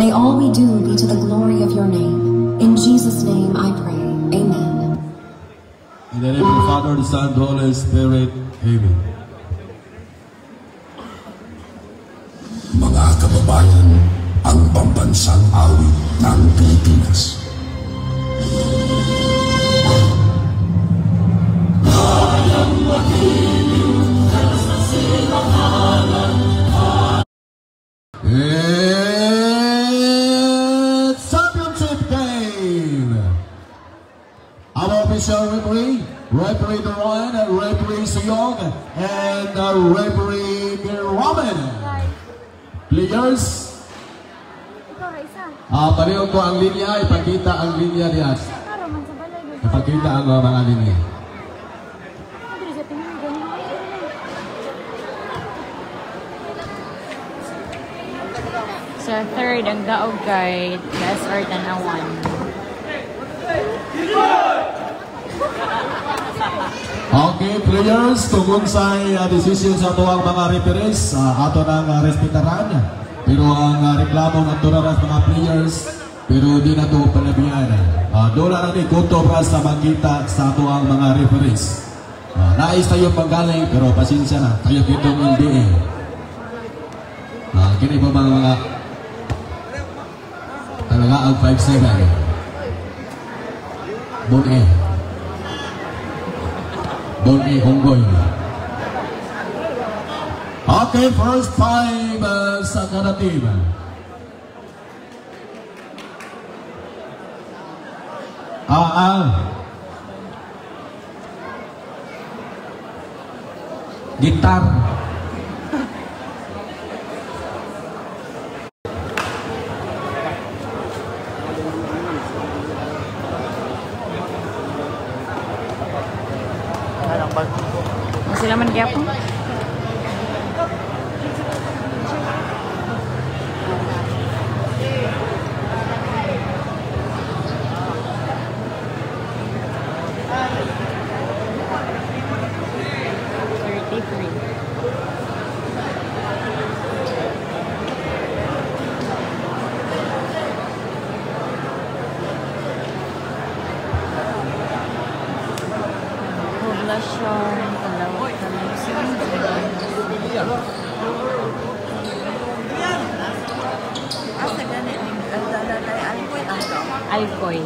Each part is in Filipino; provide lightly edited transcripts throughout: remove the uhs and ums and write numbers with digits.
May all we do be to the glory of your name. In Jesus' name I pray. Amen. In the name of the Father, the Son, the Holy Spirit. Amen. Mga kababayan, ang pambansang awit ng Pilipinas. Kayang magiliw sa silanganan. It's championship game. Our official referee, Referee Duran, Referee Suyong, and Referee Miraman. Players, pareho ko ang linya, ipakita ang linya niya. Ipakita ang mga linya. Sa third, ang daog kay SR Tanawan. Okay, players, tungkol sa decision sa tuwang mga referees, ato nang respetaran. Pero ang reklamo ng tolerance mga players, pero di na ito panabihan. Dola na ni Kunto Bras sa magkita sa tuwang mga referees. Nais tayo panggaling, pero pasensya na, tayo kitong LDA. Kini pa mga talaga ang 5-7. Bon-E Honggoy. Okay, first time sa kada team. Gitar. Sila man gyapon. Alcoy.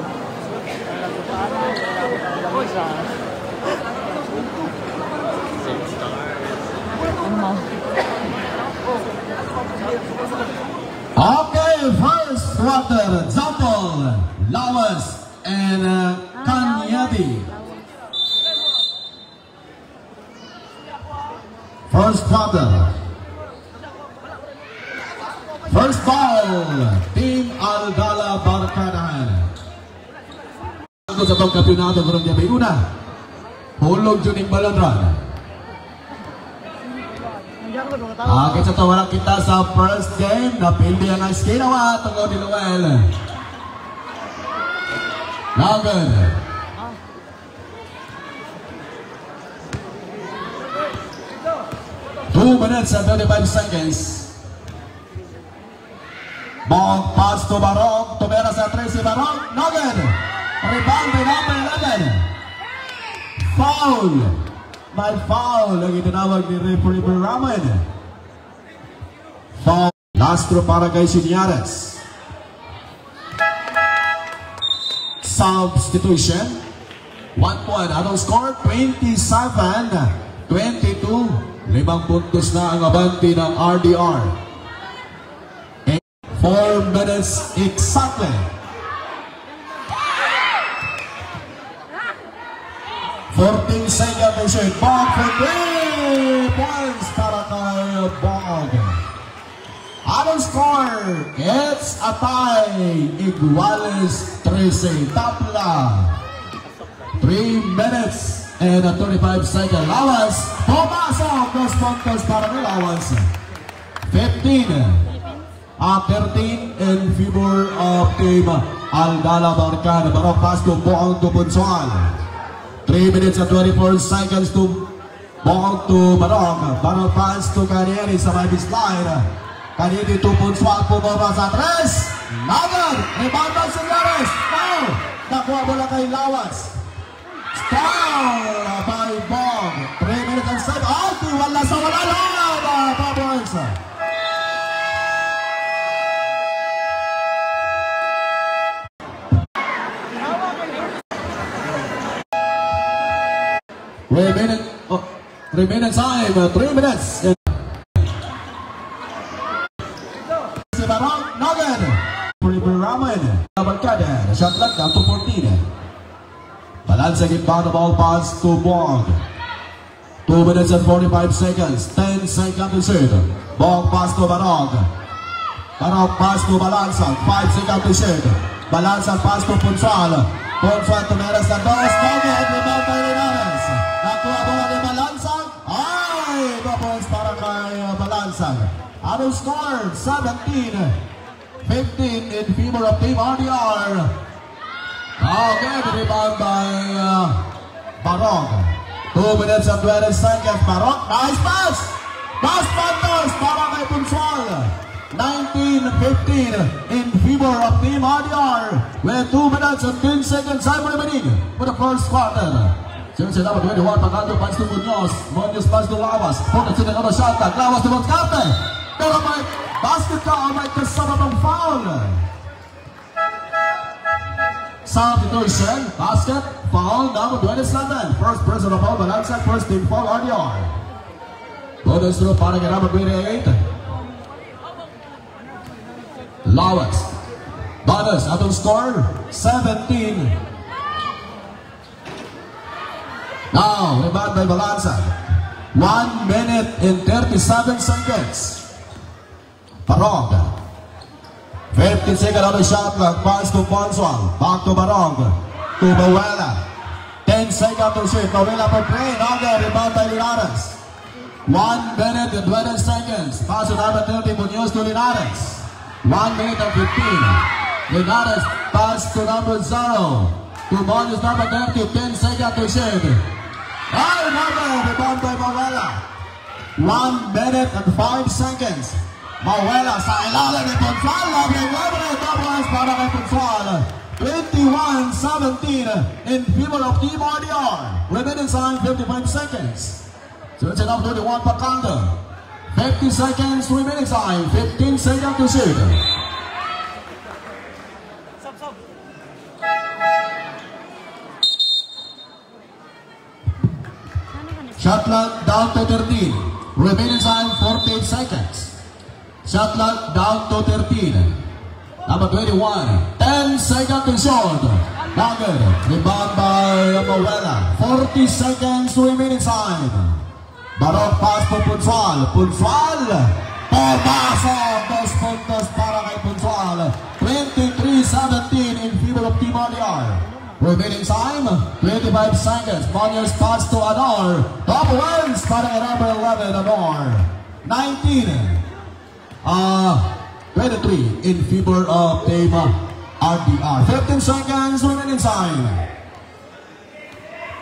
Okay, first quarter, Zampol, Lawas, and Kanyati. First quarter. First ball, Team Aldala Barkadahan. Ako sa itong kampyonato karong gabi una, hulog Juning Balandran. Kaysa ito walang kita sa first game, napildi ang Skinawa, tungo ni Noel. Logan. Two minutes and 35 seconds. Ball pass to Barong, tumera sa 3 si Barong, Nogan. Rebound by number 11. Foul. May foul ang itinawag ni referee Raman. Foul. Lastro para kay Siniares. Substitution. 1 point. Anong score? 27-22. 5 puntos na ang abanti ng RDR. 4 minutes exactly. 14 seconds to shoot. Bog for 3 points para kay Bog. Anong score? It's a tie. Iguales 13. Tapla. 3 minutes and 25 seconds. Lawas. Pumasok. 2 puntos para kay Lawas. 15. 13 in favor of Team Aldala Barkada. Barong pass to Boong Tupunsuan. 3 minutes and 24 seconds to Boong to Barong. Barong pass to Kanieri sa may baseline. Kanieri Tupunsuan pumaba sa 3. Nagad! Rebound by Senyares! Foul! Nakuha mo lang kay Lawas. Foul by Bog. 3 minutes and 7. Wala sa wala lang! Pabos! Remaining time, 3 minutes. Si Barong Nagad. Oliver Raman. Nabalkada. Shot clock down to 14. Balansa inbound the ball pass to Bog. 2 minutes and 45 seconds. 10 seconds to shoot. Bog pass to Barong. Barong pass to Balansa. 5 seconds to shoot. Balansa pass to Punchal. Punchal to Meres na dos. Nagad. Rebound by Linares. Nakuha bola ni Balansa. Ay! 2 points para kay Balansa. Ano score? 17-15 in favor of Team RDR. Okay, rebound by Barong. 2 minutes and 20 seconds. Barong, nice pass! Pass Pantos para kay Punsual. 19-15 in favor of Team RDR. With 2 minutes and 10 seconds time remaining for the first quarter. Since number 21, Pagando pass to Munoz. Munoz pass to Lawas. Focus to the other shot. Lawas to Montcarte. Pero may basket ka o may kasama ng foul. Substitution, basket, foul, number 27. First personal foul, Balansa, first team foul, RDR. Bonus through para kay number 28. Lawas. Bonus, atong score, 17. Now, rebound by Balansa. 1 minute and 37 seconds. Barong. 15 seconds on the shot clock. Pass to Ponsual. Back to Barong. To Mawela. 10 seconds to shoot. Mawela for play. Nagad. Rebound by Linares. 1 minute and 20 seconds. Pass to number 30. Munoz to Linares. 1 minute and 15. Linares pass to number 0. To Munoz number 30. 10 seconds to shoot. Ay, Nagad. Rebound by Mawela. 1 minute and 5 seconds. Mawela sa ilalim ni Punsual. Double para kay Punsual. 21-17 in favor of Team RDR. Remaining time 55 seconds. So it's enough 21 Pagando. 50 seconds remaining time. 15 seconds to shoot. Shot clock down to 13. Remaining time 48 seconds. Shot clock down to 13. Number 21. 10 seconds to shoot. Nagad. Rebound by Mawela. 40 seconds remaining time. Barong pass to Punsual. Punsual. Pumasok. 2 puntos para kay Punsual. 23-17 in favor of Team RDR. Remaining time 25 seconds. Munoz pass to Anor. Double wins para kay number 11 Anor. 23 in favor of Team RDR. 15 seconds remaining time.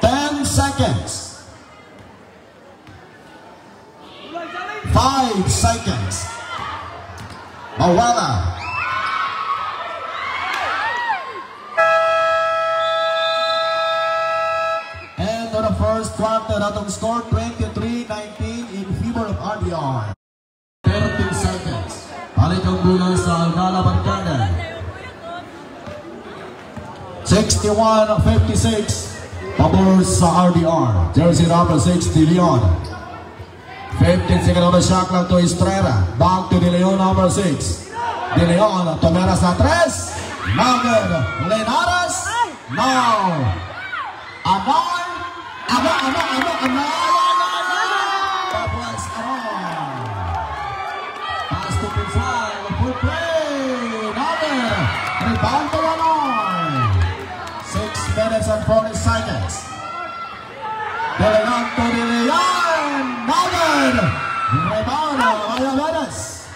10 seconds. 5 seconds. Mawela. And on the first quarter, atong score 23-19 in favor of RDR. 13 seconds. Balik ang bola sa Alcala Bancada. 61-56. Pabor sa RDR. Jersey number 6, De Leon. 15 seconds on the shot clock to Estrella. Back to De Leon number 6. De Leon, Tomeras na 3. Nagad. Linares. Now. Anor. Anor. Rebound to Anor. 6 minutes and 40 seconds. De Leon to De Leon. Nagad. Rebound. Ayaw minutes.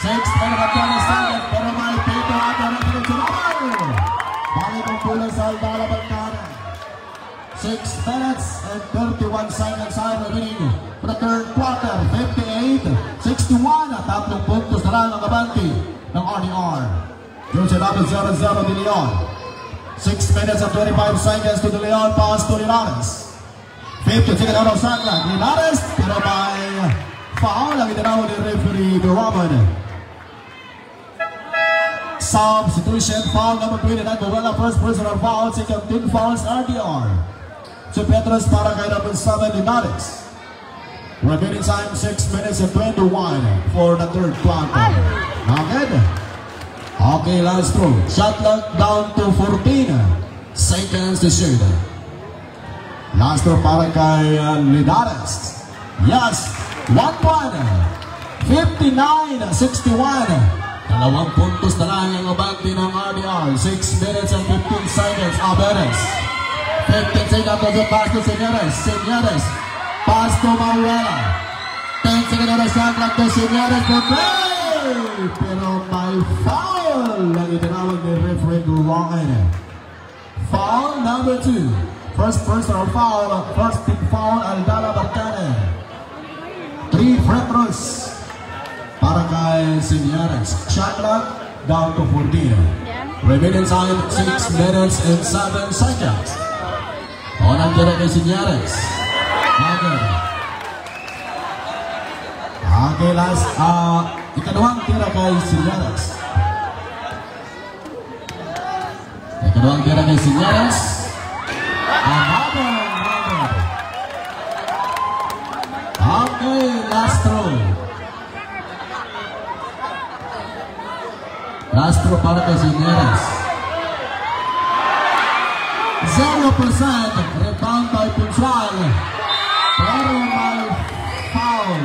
6 minutes and 20 seconds. Pero may pito at ang natin. Balik ang pula sa Alcala Bancada. 6 minutes and 31 seconds time remaining for the third quarter. 58-61. 3 puntos na lang ang kabanti ng RDR. Here's a number 0-0 De Leon. 6 minutes and 25 seconds to De Leon, pass to Linares. 50 second out of Sanglag. Linares, pero may foul ang itinawag ni referee Roman. Substitution foul number 29. Mawala first personal foul, second team fouls RDR. So Petros para kay number 7 Linares. Remaining time 6 minutes and 21 for the third quarter. Okay. Okay, last throw. Shot clock down to 14 seconds to shoot. Last throw para kay Linares. Yes, 1 point. 59-61. Dalawang puntos na lang ang abante ng RDR. 6 minutes and 15 seconds. Aberes. 15 seconds to the pass to Señores. Señores. Pass to Manuela. 10 seconds on the shot clock to Señores for play. Pero may foul ang itinawag ni referee Roman. Foul number 2. First personal foul. First team foul. Aldala Barcane. 3 free throws para kay Señores. Shot clock down to 14. Remaining time 6 minutes and 7 seconds. On ang tira kay Señores. Okay, last ikalawang tira kay Señores. Ikalawang tira kay Señores. Another. Okay, last throw. Last throw para kay Señores. 0%. Rebound by Puntual. Pero may foul.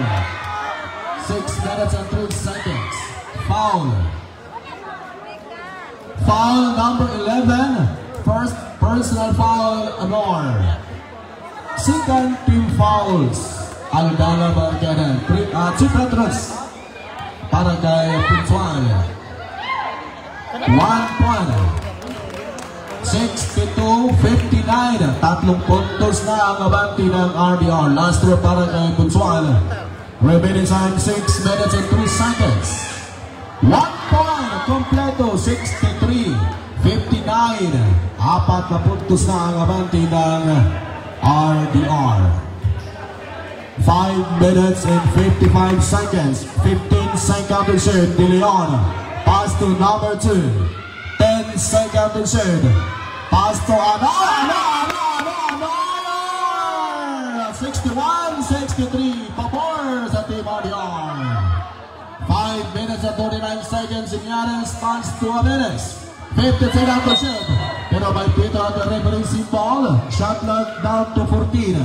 6 minutes and 3 seconds. Foul. Foul number 11. First personal foul, Anor. Second team fouls. Aldala Barcane. 2 Petros para kay Puntual. 1 point. 62-59. Tatlong puntos na ang abante ng RDR. Last throw para kay Puntual. Remaining time 6 minutes and 3 seconds. 1 point. Kompleto. 63-59. Apat na puntos na ang abante ng RDR. 5 minutes and 55 seconds. 15 seconds to shoot. De Leon. Pass to number 2. 10 seconds to shoot. Pass to Anor. 61-63. Pabor sa Team RDR. 5 minutes and 49 seconds. Señores, pass to Aberes. 50 seconds to shoot. Pero may pito at the referee symbol. Shot clock down to 14.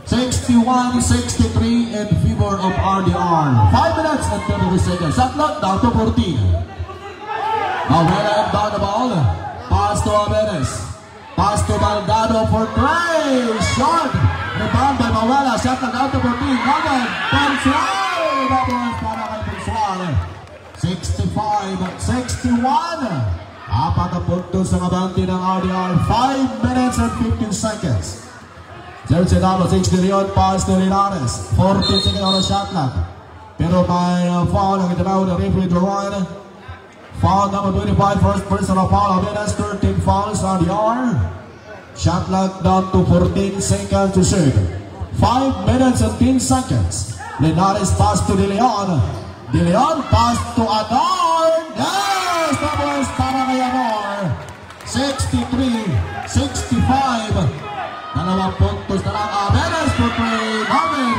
61-63 in favor of RDR. 5 minutes and 23 seconds. Shot clock down to 14. Mawela and down the ball. Pass to Aberes. Pass to Maldado for try. Shot. Rebound by Mawela. Shot clock down to 14. Nagan. Puntual. Doubles para kay Puntual. 65-61. Apat na puntos ang abante ng RDR. 5 minutes and 15 seconds. Jersey number 6 De Leon, pass to Linares. 14 seconds on the shot clock. Pero may foul ang itinawag ng referee Rowan. Foul number 25, first personal foul. Aberes, 13 fouls RDR. Shot clock down to 14 seconds to shoot. 5 minutes and 10 seconds. Linares pass to De Leon. De Leon pass to Anor. Yes! Doubles para kay Anor. 63-65. Dalawang puntos na lang. Aberes for play. Marvin.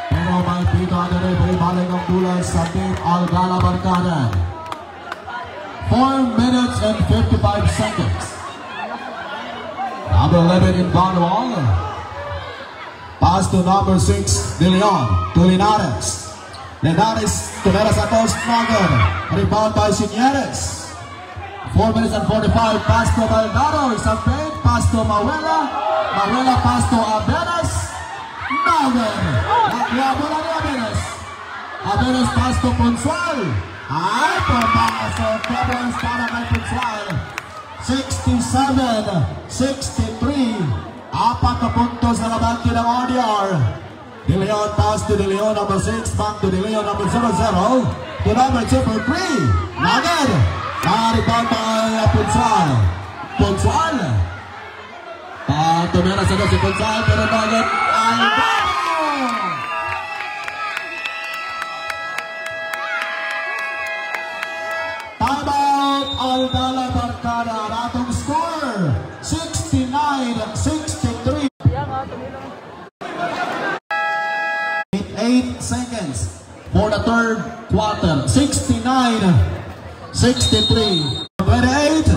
Pero may pito ang referee. Balik ang bulan sa Team Aldala Barcane. 4 minutes and 55 seconds. Number 11 in Bonwall. Pass to number 6, De Leon, to Linares. Linares to Vera Santos, Nagan. Rebound by Señores. 4 minutes and 45. Pass to Maldado. Isang paint. Pass to Mawela. Mawela pass to Aberes. Nagan. Naglabo lang ni Aberes. Aberes pass to Puntual. Ay, pumasok. Doubles para kay Puntual. 67-63. Apat na puntos na nabante ng RDR. De Leon pass to De Leon number 6. Back to De Leon number 0-0. To number 2 for 3. Nagan. rebound by Punsual. Punsual. Tumira sa si Punsual, pero bagay Aldana. Timeout Aldana Barcada. Atong score 69-63. 8 seconds for the third quarter. 69-63. 28.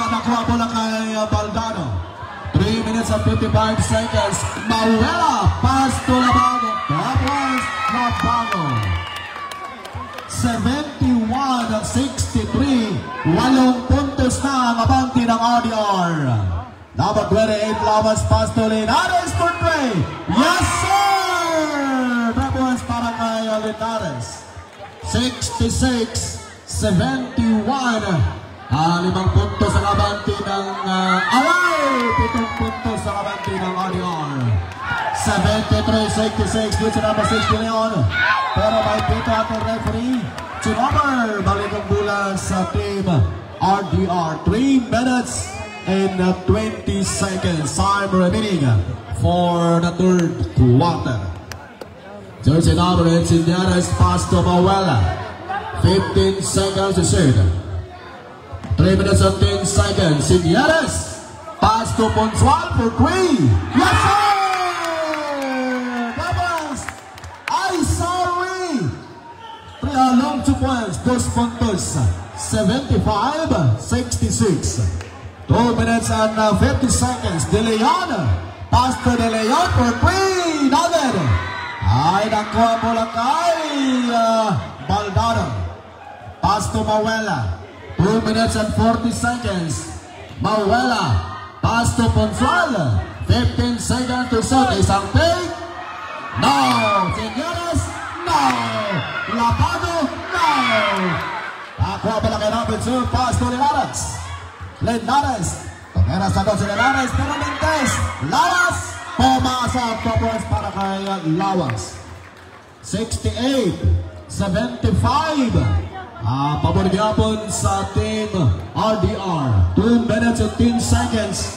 Nakuha po lang kay Baldano. 3 minutes and 55 seconds. Mauela. Pass to Labago. That was Labago. 71-63. 8 puntos na ang abanti ng RDR. Number 28, Lamas pass to Linares for 3. Yes, sir! That was para kay Linares. 66-71. 5 puntos ang abanti ng away! 7 puntos ang abanti ng RDR. 73-66. Dito sa number 6 Leon. Pero may pito ating referee. Chinomer. Balik ang bola sa team RDR. 3 minutes and 20 seconds. Time remaining for the third quarter. Jersey number 8, Sinyares, pass to Mauela. 15 seconds to shoot. 3 minutes and 10 seconds. Sinyares, pass to Ponsual for 3. Yes, sir! That was Aizari. 3 long 2 points. 2 puntos. 75-66. 2 minutes and 50 seconds. De Leon. Pass to De Leon for 3. Nugget. Ay, nakuha mo lang kay Baldano. Pass to Mauela. 2 minutes and 40 seconds. Mauela. Pass to Ponsual. 15 seconds to shoot. Isang take. No. Senores. No. Labago. No. Nakuha mo lang kay Robinson. Pass to Linares. Linares. Tumira sa doon si Linares. Pero Mentes. Lawas. Pumasok po points para kay Lawas. 68-75. Pabor gapon sa team RDR. 2 minutes and 10 seconds.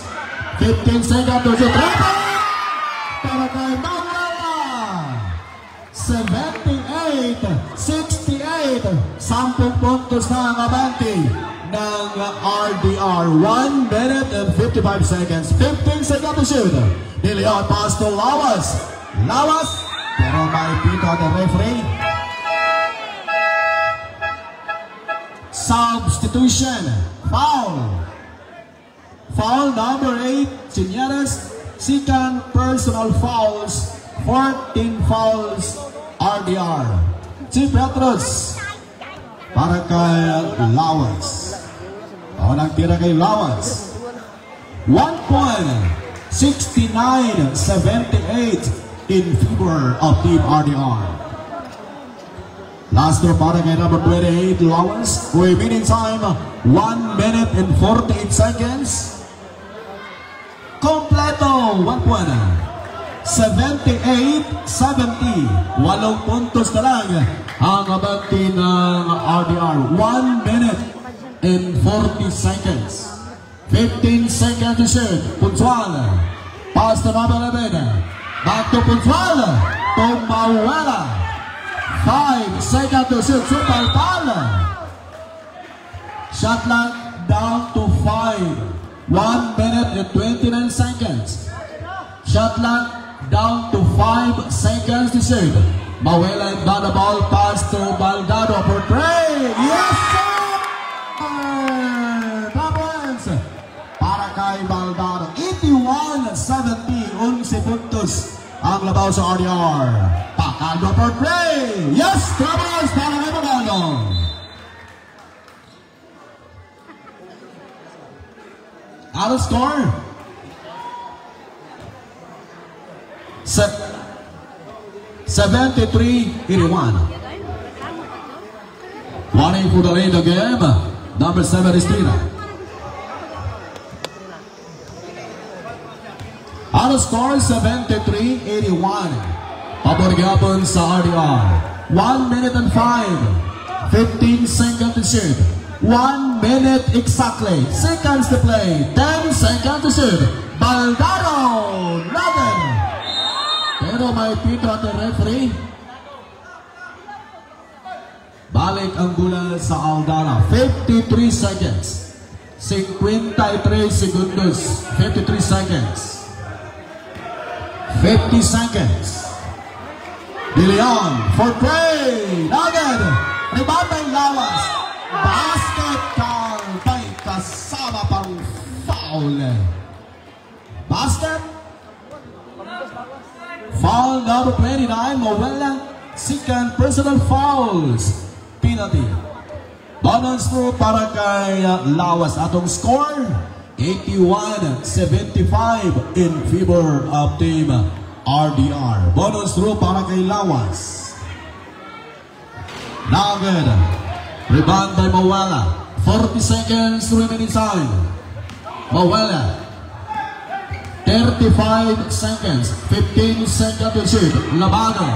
15 seconds to shoot. Para kay Mauela. 78-68. 10 puntos na ang abanti ng RDR. 1 minute and 55 seconds. 15 seconds to shoot. De Leon pass to Lawas. Lawas. Pero may pito ang referee. Substitution. Foul. Foul number 8. Sinyares. Second personal fouls. 14 fouls. RDR. Si Petros. Para kay Lawas. Unang tira kay Lawas. 1 point. 69-78 in favor of Team RDR. Last throw para kay number 28, Lawas. Remaining time, 1 minute and 48 seconds. Kompleto, 1 point. 78-70. 8 puntos na lang ang abanti ng RDR. 1 minute and 40 seconds. 15 seconds to shoot. Punsual. Pass to number 11. Back to Punsual. To Mauela. 5 seconds to shoot. Super Pal. Shot clock down to 5. 1 minute and 29 seconds. Shot clock down to 5 seconds to shoot. Mauela and the ball. Pass to Baldano for 3. Yes, sir! Para kay Baldano. 81-70. 11 puntos ang labaw sa RDR. Pakado for 3. Yes, troubles para kay Baldano. Out of score. 73-81. Running for the lead of the game. Number 7 is Tina. Out of score 73-81. Pabor gapon sa RDR. 1 minute and 5. 15 seconds to shoot. 1 1 minute exactly. Seconds to play. 10 seconds to shoot. Baldado! Nothing! Pero may pito at the referee. Balik ang bola sa Aldana. 53 seconds. 53 segundos. 53 seconds. 50 seconds. De Leon for play. Nothing! Rebound ng Lawas. Basket count. May kasama pang foul. Basket. Foul number 29, Mawela. Second personal fouls. Penalty. Bonus through para kay Lawas. Atong score, 81-75 in favor of team RDR. Bonus through para kay Lawas. Now good. Rebound by Mawela. 40 seconds remaining time. Mawela. 35 seconds, 15 seconds to shoot, Labano.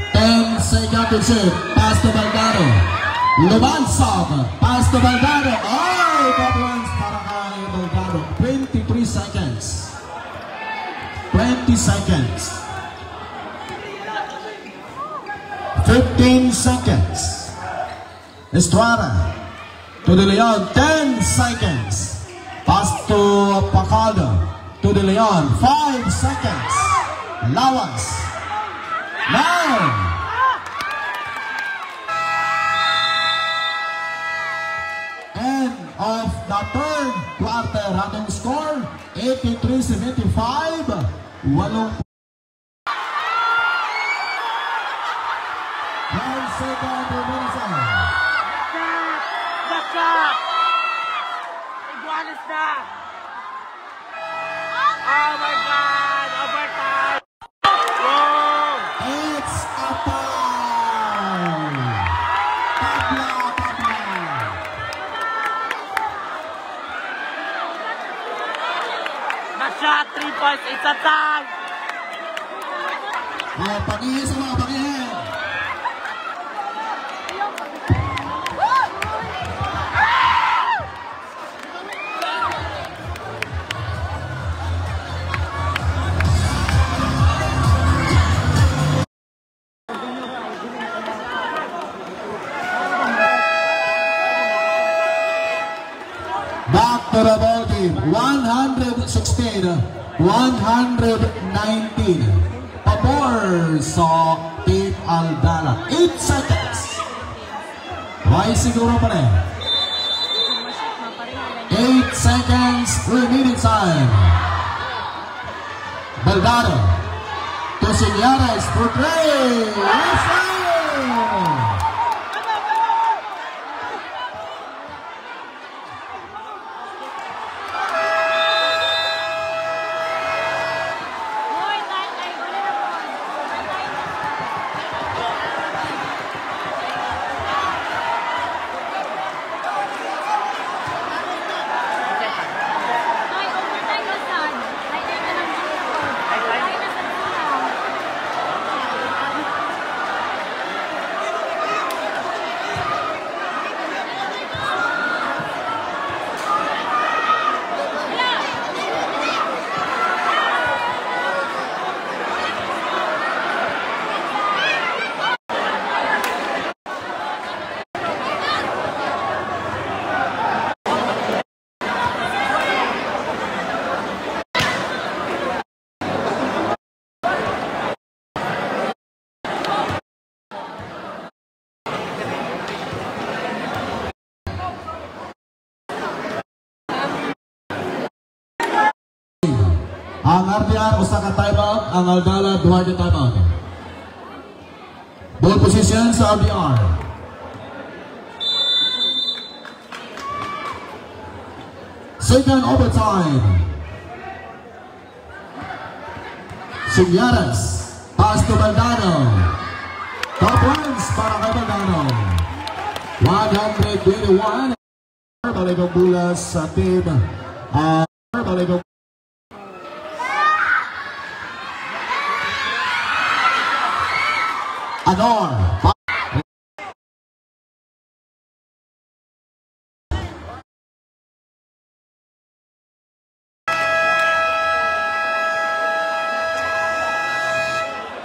10 seconds to shoot, pass to Baldado. Lumansog, pass to Baldado. Oh, that one's para kay Baldado. 23 seconds. 20 seconds. 15 seconds. Estrada to De Leon, 10 seconds. Pass to Pacaldo, to De Leon, 5 seconds. Lawas, 9. End of the third quarter. Atong score, 83-75. 10 seconds remaining time. Oh my God! Overtime! Whoa! It's a foul! Tabla! Na-shot! 3 points! It's a tie! Pag-ihis sa mga pag-ihis! Back to the ball game. 116-119. Pabor sa Team Aldana. 8 seconds. Why siguro pa rin? 8 seconds remaining time. Baldado to Señores for 3. Ang RDR usa ka timeout, ang Aldala duha ka timeout. Ball position sa RDR. Second overtime. Señores, pass to Baldado. Top points para kay Baldado. 121. Balik ang bola sa team. Balik ang Anor.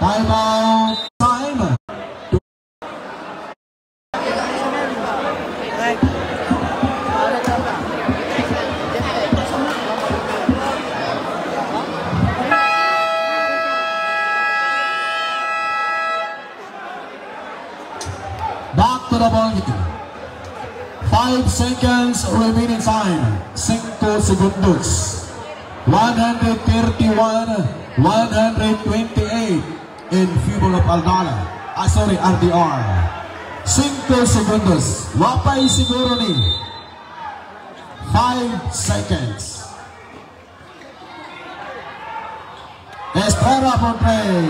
Time out. Time. Back to the ball. 5 seconds remaining time. 5 segundos. 131, 128 in favor of Aldana. Sorry, RDR. 5 segundos. Wapay siguro ni. 5 seconds. Estrada for play.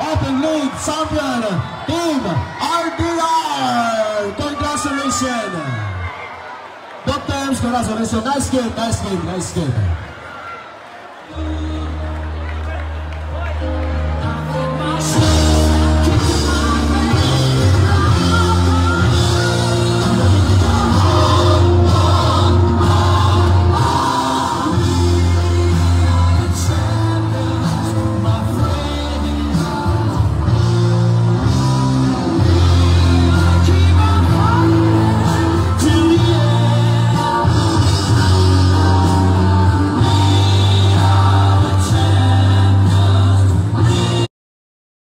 Open League champion team RDR. Congratulations. Doctors, congratulations. Nice game, nice game, nice game.